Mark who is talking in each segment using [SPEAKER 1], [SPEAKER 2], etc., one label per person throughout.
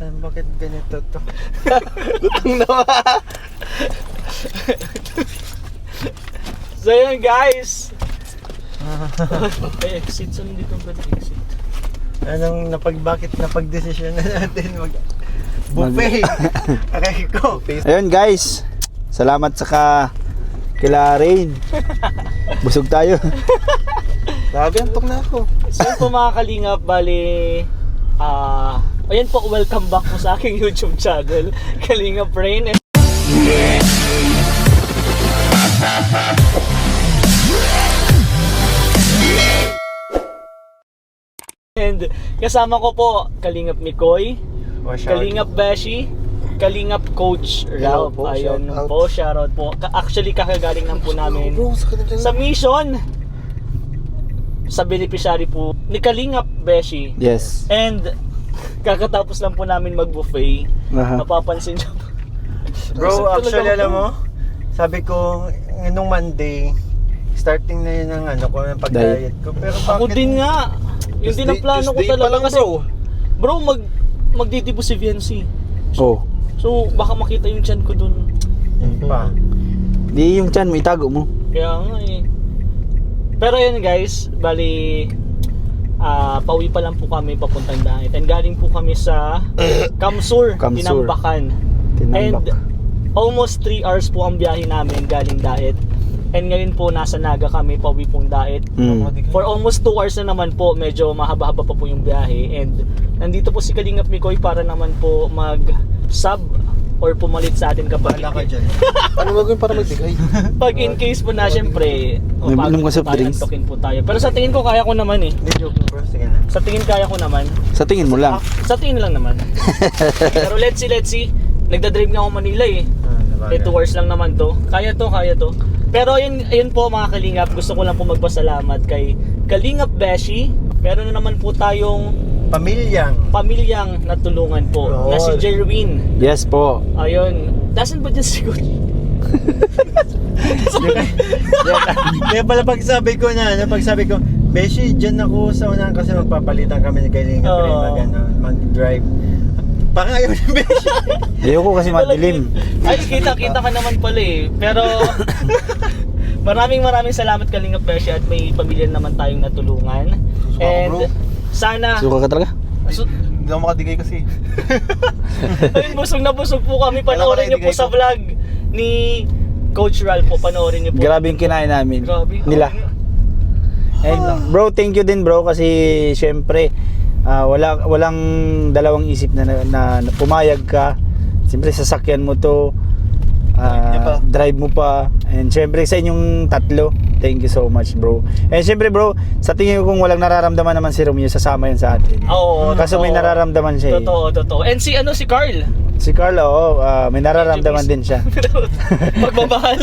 [SPEAKER 1] Saan bakit ganito to?
[SPEAKER 2] Lutong na.
[SPEAKER 3] So yun guys. Ay, exit. Saan dito ba exit?
[SPEAKER 1] Anong bakit napag-desisyon na natin buffet? Aray ko.
[SPEAKER 2] Ayun guys, salamat sa kila Rain. Busog tayo. Grabe, antok na ako.
[SPEAKER 3] So yun po mga kalingap, bali ayan po, welcome back po sa aking YouTube channel, Kalingap Rain. And kasama ko po Kalingap Mikoy, Kalingap Beshi, Kalingap Coach Ralph.
[SPEAKER 2] po,
[SPEAKER 3] Ayun
[SPEAKER 2] shoutout.
[SPEAKER 3] po, shoutout po. Actually kakagaling lang po namin sa mission sa beneficiary po ni Kalingap Beshi.
[SPEAKER 2] Yes.
[SPEAKER 3] And kakatapos lang po namin mag-buffet.
[SPEAKER 2] Aha.
[SPEAKER 3] Napapansin niyo.
[SPEAKER 1] Bro, actually alam mo, sabi ko nung Monday, starting na yun ng ano ko, ng pag-diet ko. Pero bakit?
[SPEAKER 3] Ako din nga. Yung din ang plano ko talaga kasi bro, magdidibo si VNC.
[SPEAKER 2] Oh.
[SPEAKER 3] So baka makita yung chan ko dun.
[SPEAKER 1] Yun pa.
[SPEAKER 2] Di yung chan mo, itago mo.
[SPEAKER 3] Kaya nga eh. Pero yun guys, bali pauwi pa lang po kami papuntang Daet. And galing po kami sa Kamsur,
[SPEAKER 2] Kamsur.
[SPEAKER 3] Tinambakan.
[SPEAKER 2] Tinambak.
[SPEAKER 3] And almost 3 hours po ang biyahe namin galing Daet. And ngayon po nasa Naga kami, pauwi pong Daet. For almost 2 hours na naman po, medyo mahaba-haba pa po yung biyahe. And nandito po si Kalingap Mikoy para naman po mag-sub or pumalit sa atin kapag
[SPEAKER 1] Wala ka dyan.
[SPEAKER 2] Ano gagawin para magbigay?
[SPEAKER 3] pag in case po na syempre
[SPEAKER 2] May
[SPEAKER 3] pagod
[SPEAKER 2] bulong ka
[SPEAKER 3] po
[SPEAKER 2] soft
[SPEAKER 3] tayo,
[SPEAKER 2] drinks?
[SPEAKER 3] antokin po tayo. Pero sa tingin ko kaya ko naman eh.
[SPEAKER 1] Hindi, joke bro. Sige na.
[SPEAKER 3] Sa tingin kaya ko naman.
[SPEAKER 2] Sa tingin mo lang.
[SPEAKER 3] Sa tingin lang naman. Pero let's see. Nagdadrive nga ako Manila eh. Eh 2 hours lang naman to. Kaya to. Pero ayun po mga Kalingap, gusto ko lang po magpasalamat kay Kalingap Beshi. Meron na naman po tayong pamilyang natulungan po na si Jerwin.
[SPEAKER 2] Yes po.
[SPEAKER 3] Ayun. Nasaan ba dyan si Coach?
[SPEAKER 1] Kaya pala pagsabi ko, Beshi, dyan ako sa unahan kasi magpapalitan kami ni Kalinga mag-drive. Parang ayaw ni Beshi.
[SPEAKER 2] Ayoko kasi madilim.
[SPEAKER 3] Ay, kita ka naman pala eh. Pero maraming salamat Kalingap Beshi at may pamilya naman tayong natulungan. And sana
[SPEAKER 2] Suka ka talaga?
[SPEAKER 4] Hindi ako makadigay kasi.
[SPEAKER 3] ayun, busog po kami. Panoorin niyo po sa vlog ni Coach Ralph po. Panoorin niyo po.
[SPEAKER 2] Grabe yung kinain namin.
[SPEAKER 3] Grabe.
[SPEAKER 2] Nila. And bro, thank you din bro kasi syempre walang dalawang isip na pumayag ka. Siyempre sasakyan mo to, drive mo pa, and siyempre sa inyong tatlo, thank you so much bro. And siyempre bro, sa tingin ko kung walang nararamdaman naman si Romeo, sasama yan sa atin.
[SPEAKER 3] Oo.
[SPEAKER 2] Kaso may nararamdaman siya eh.
[SPEAKER 3] Totoo. And si Carl.
[SPEAKER 2] Si Carlo, may nararamdaman din siya.
[SPEAKER 3] Pagmamahal.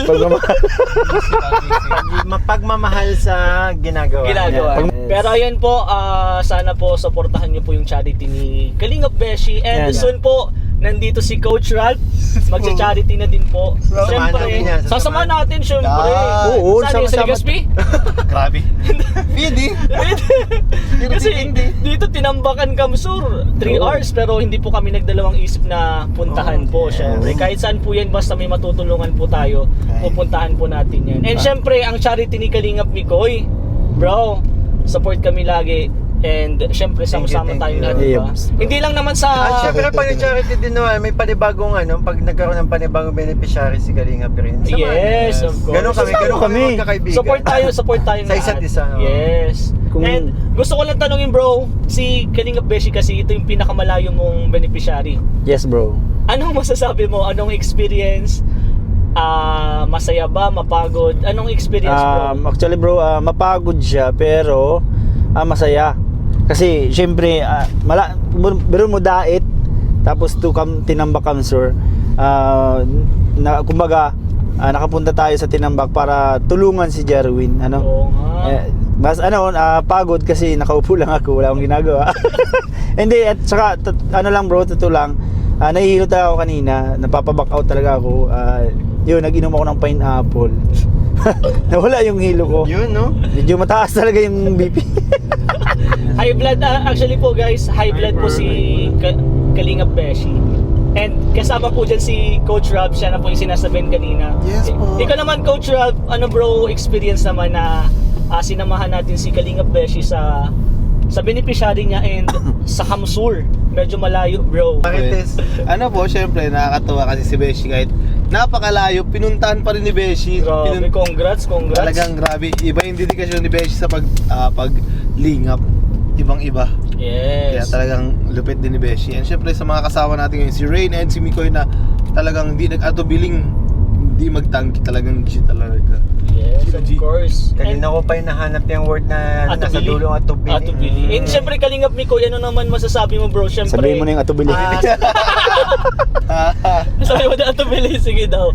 [SPEAKER 1] Pagmamahal sa ginagawa.
[SPEAKER 2] Yes.
[SPEAKER 3] Pero ayun po, sana po supportahan niyo po yung charity ni Kalingap Beshi. And
[SPEAKER 2] Yan.
[SPEAKER 3] soon po, nandito si Coach Ralph. Magsa-charity na din po. Siyempre, sasama natin syempre.
[SPEAKER 2] Oo,
[SPEAKER 3] Saan yung sa
[SPEAKER 2] sama-sama.
[SPEAKER 3] Legazpi?
[SPEAKER 4] Grabe. Hindi.
[SPEAKER 3] Kasi dito Tinambakan Kamsur 3 hours pero hindi po kami nagdalawang isip na puntahan po syempre. Kahit saan po yan basta may matutulungan po tayo, pupuntahan po natin yan. And syempre ang charity ni Kalingap Mikoy, bro, support kami lagi. And syempre sama-sama tayong lahat, diba? Hindi lang naman sa
[SPEAKER 1] Syempre pag charity din naman, may panibagong pag nagkaroon ng panibagong beneficiary si Kalingap rin.
[SPEAKER 3] Yes, of course.
[SPEAKER 1] Ganun kami magkakaibigan.
[SPEAKER 3] Support tayo
[SPEAKER 1] Sa isa't isa.
[SPEAKER 3] Yes. And gusto ko lang tanungin bro, si Kalingap Beshi kasi ito yung pinakamalayo mong beneficiary.
[SPEAKER 2] Yes bro.
[SPEAKER 3] Anong masasabi mo? Anong experience? Masaya ba? Mapagod? Anong experience bro?
[SPEAKER 2] Actually bro, mapagod siya pero masaya. Kasi syempre biro mo Daet tapos Tinambak Kamsur, kumbaga nakapunta tayo sa Tinambak para tulungan si Jerwin.
[SPEAKER 3] Oo nga.
[SPEAKER 2] Mas pagod kasi nakaupo lang ako, wala akong ginagawa. Hindi, at saka lang bro, totoo lang, nahihilo talaga ako kanina, napapaback out talaga ako. Yun, nag-inom ako ng pineapple. Nawala yung hilo ko.
[SPEAKER 1] Yun, no?
[SPEAKER 2] Medyo mataas talaga yung BP.
[SPEAKER 3] High blood, actually po guys, high blood po si Kalingap Beshi. And kasama po dyan si Coach Rob, siya na po yung sinasabihin kanina.
[SPEAKER 4] Yes po.
[SPEAKER 3] Ikaw naman, Coach Rob, ano bro, experience naman na sinamahan natin si Kalingap Beshi sa beneficiary niya and sa Kamsur. Medyo malayo, bro.
[SPEAKER 1] Bakit is?
[SPEAKER 4] Ano po, syempre, nakakatawa kasi si Beshi kahit napakalayo, pinuntahan pa rin ni Beshi.
[SPEAKER 3] Grabe, congrats.
[SPEAKER 4] Talagang grabe. Iba yung dedikasyon ni Beshi sa paglingap. Ibang-iba. Kaya
[SPEAKER 3] Yes.
[SPEAKER 4] talagang lupit din ni Beshi. And syempre sa mga kasama natin ngayon, si Rain and si Mikoy na talagang hindi nag-atubiling, hindi magtangki, talagang siya talaga.
[SPEAKER 3] Yes, of course.
[SPEAKER 1] Kanina ko pa yung nahanap yung word na nasa
[SPEAKER 3] Atubili.
[SPEAKER 1] dulong atubili.
[SPEAKER 3] Atubili. And syempre, Kalingap Mikoy, ano naman masasabi mo, bro? Syempre,
[SPEAKER 2] Sabihin mo na yung atubili.
[SPEAKER 3] sabi mo na Atubili, sige daw.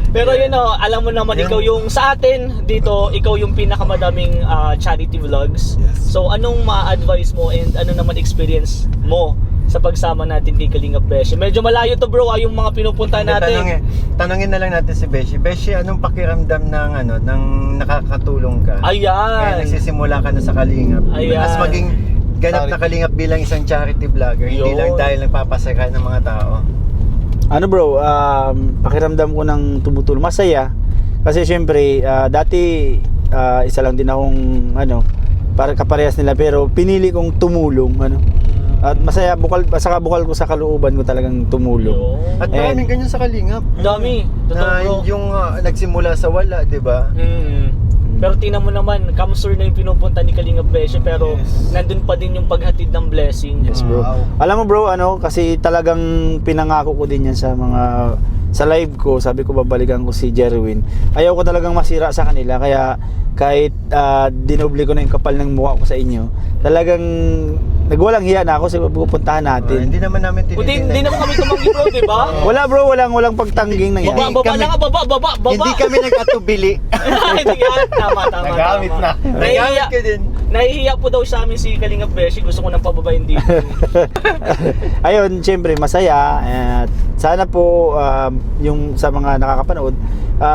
[SPEAKER 3] Pero yun o, alam mo naman, ikaw yung sa atin dito, ikaw yung pinakamadaming charity vlogs. So anong ma-advise mo and ano naman experience mo sa pagsama natin kay Kalingap Beshi? Medyo malayo to, bro, yung mga pinupunta natin.
[SPEAKER 1] Tanungin na lang natin si Beshi. Beshi, anong pakiramdam ng ng nakakatulong ka? Kaya
[SPEAKER 3] Ayan.
[SPEAKER 1] nagsisimula ka na sa Kalingap.
[SPEAKER 3] Ayan.
[SPEAKER 1] As maging ganap na Kalingap bilang isang charity vlogger, hindi
[SPEAKER 3] Yun.
[SPEAKER 1] lang dahil nagpapasaya ng mga tao.
[SPEAKER 2] Ano bro, pakiramdam ko ng tumutulong. Masaya. Kasi syempre, dati isa lang din akong para kaparehas nila, pero pinili kong tumulong. At masaya, bukal ko sa kalooban ko talagang tumulong.
[SPEAKER 1] At
[SPEAKER 2] And-
[SPEAKER 1] maraming ganyan sa Kalingap.
[SPEAKER 3] Dami. Totoo,
[SPEAKER 1] Na
[SPEAKER 3] bro.
[SPEAKER 1] yung nagsimula sa wala, di ba?
[SPEAKER 3] Pero tingnan mo naman, Kamsur na yung pinupunta ni Kalingap Beshi, pero nandun pa din yung paghatid ng blessing.
[SPEAKER 2] Yes bro.
[SPEAKER 4] Wow.
[SPEAKER 2] Alam mo bro, kasi talagang pinangako ko din yan sa live ko. Sabi ko babalikan ko si Jerwin. Ayaw ko talagang masira sa kanila, kaya kahit dinoble ko na yung kapal ng mukha ko sa inyo, talagang nagwalang hiya na ako sa pupuntahan natin.
[SPEAKER 1] Hindi naman namin
[SPEAKER 3] Hindi naman kami tumanggi, bro, di ba?
[SPEAKER 2] Wala bro, walang pagtangging na yan.
[SPEAKER 3] Baba na nga, baba.
[SPEAKER 1] Hindi kami nag-atubili.
[SPEAKER 3] Hindi yan, tama.
[SPEAKER 4] Nagamit na.
[SPEAKER 1] Nagamit ka din.
[SPEAKER 3] Nahihiya po daw sa amin si Kalingap Beshi. Gusto ko nang pababayin dito.
[SPEAKER 2] Ayun, syempre masaya. At sana po yung sa mga nakakapanood,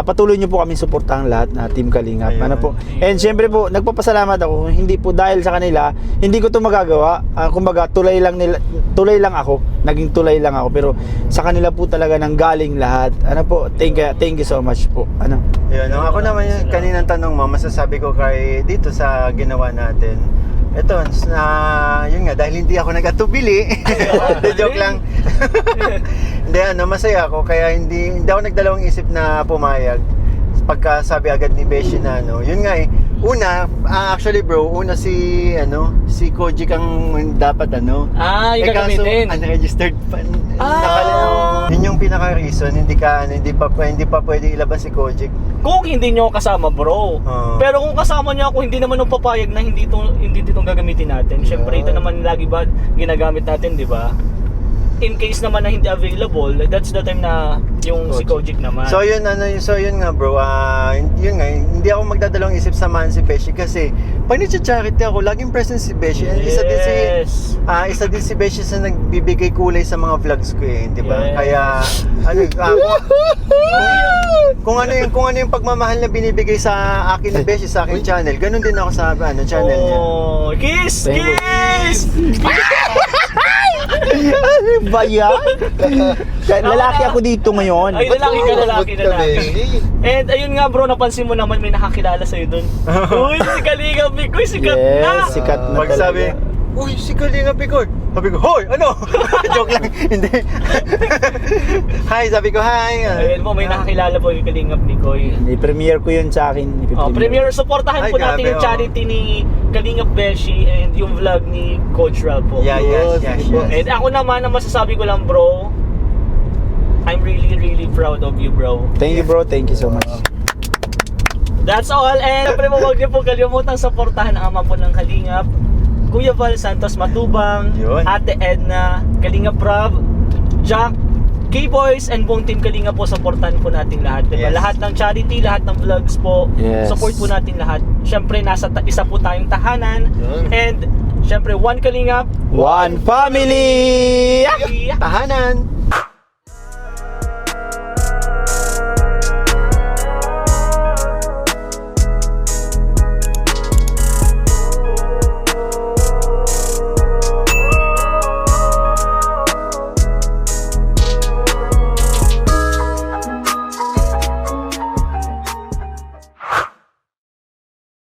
[SPEAKER 2] patuloy nyo po kami suportahan lahat na Team Kalingap.
[SPEAKER 1] Ayun.
[SPEAKER 2] Ano po? And syempre po, nagpapasalamat ako. Hindi po dahil sa kanila, hindi ko 'to magagawa. Kumbaga, tulay lang ako. Naging tulay lang ako, pero sa kanila po talaga nang galing lahat. Ano po? Thank you so much po.
[SPEAKER 1] Yun, ako naman yung kaninang tanong mo, masasabi ko kay dito sa ginawa natin. Ito, yun nga, dahil hindi ako nag-atubili. De joke lang. Hindi, masaya ako, kaya hindi ako nagdalawang isip na pumayag. Pagka sabi agad ni Beshi na yun nga actually bro, si Koji kang dapat
[SPEAKER 3] Yung gagamitin.
[SPEAKER 1] kaso unregistered pa.
[SPEAKER 3] Ah!
[SPEAKER 1] Yun yung pinaka-reason, hindi pa pwede ilabas si Koji.
[SPEAKER 3] Kung hindi nyo kasama, bro. Pero kung kasama nyo ako, hindi naman nung papayag na hindi itong gagamitin natin. Syempre, ito naman lagi ba ginagamit natin, di ba? In case naman na hindi available, that's the time na yung si Kojik naman.
[SPEAKER 1] So yun nga bro, yun nga, hindi ako magdadalawang isip samahan si Beshi kasi pag nagcha-charity ako, laging present si Beshi. And
[SPEAKER 3] Yes.
[SPEAKER 1] isa din si Beshi sa nagbibigay kulay sa mga vlogs ko di ba?
[SPEAKER 3] Yes.
[SPEAKER 1] Kaya kung ano yung pagmamahal na binibigay sa akin ni Beshi sa aking channel, ganun din ako sa channel niya.
[SPEAKER 3] Oh, kiss!
[SPEAKER 2] Thank you.
[SPEAKER 3] Kiss!
[SPEAKER 2] Ano ba yan? Lalaki ako dito ngayon.
[SPEAKER 3] Ay, lalaki. And ayun nga bro, napansin mo naman may nakakilala sa'yo dun. Uy, si Kalingap Mikoy, sikat na!
[SPEAKER 2] Yes, sikat na
[SPEAKER 1] Pag sabi, uy, si Kalingap Mikoy. Sabi ko, hoy, ano? Joke lang, hindi. Hi, sabi ko, hi.
[SPEAKER 3] Ayun mo, may nakakilala po yung Kalingap Mikoy.
[SPEAKER 2] I-premiere ko yun sa akin.
[SPEAKER 3] Premiere, supportahan
[SPEAKER 1] Ay,
[SPEAKER 3] po natin
[SPEAKER 1] grabe,
[SPEAKER 3] yung charity ni Kalingap Beshi and yung vlog ni Coach Rob po.
[SPEAKER 1] Yes.
[SPEAKER 3] And ako naman, ang masasabi ko lang bro, I'm really proud of you bro.
[SPEAKER 2] Thank you bro, thank you so much.
[SPEAKER 3] That's all. And siyempre mo, huwag niyo po kalimutang supportahan ang ama po ng Kalingap, Kuya Val Santos Matubang,
[SPEAKER 1] Yun.
[SPEAKER 3] Ate Edna, Kalingap Rob, Jack, K-Boys, and buong team Kalingap po, supportahan po natin lahat. Diba?
[SPEAKER 1] Yes.
[SPEAKER 3] Lahat ng charity, lahat ng vlogs po,
[SPEAKER 2] Yes.
[SPEAKER 3] support po natin lahat. Siyempre, isa po tayong tahanan.
[SPEAKER 4] Yun.
[SPEAKER 3] And siyempre, one Kalingap,
[SPEAKER 2] One family!